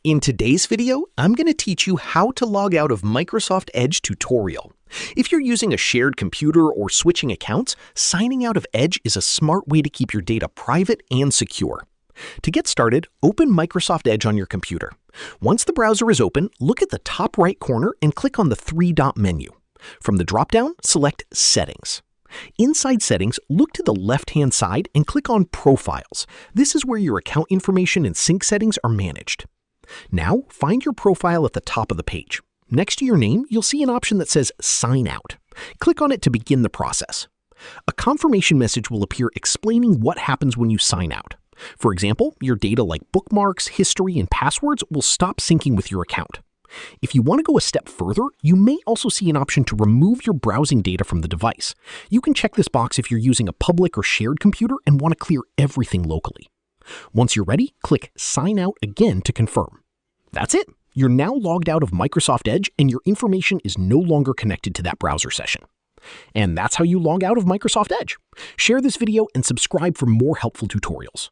In today's video, I'm going to teach you how to log out of Microsoft Edge tutorial. If you're using a shared computer or switching accounts, signing out of Edge is a smart way to keep your data private and secure. To get started, open Microsoft Edge on your computer. Once the browser is open, look at the top right corner and click on the three-dot menu. From the drop-down, select Settings. Inside Settings, look to the left-hand side and click on Profiles. This is where your account information and sync settings are managed. Now, find your profile at the top of the page. Next to your name, you'll see an option that says Sign Out. Click on it to begin the process. A confirmation message will appear explaining what happens when you sign out. For example, your data like bookmarks, history, and passwords will stop syncing with your account. If you want to go a step further, you may also see an option to remove your browsing data from the device. You can check this box if you're using a public or shared computer and want to clear everything locally. Once you're ready, click Sign Out again to confirm. That's it. You're now logged out of Microsoft Edge and your information is no longer connected to that browser session. And that's how you log out of Microsoft Edge. Share this video and subscribe for more helpful tutorials.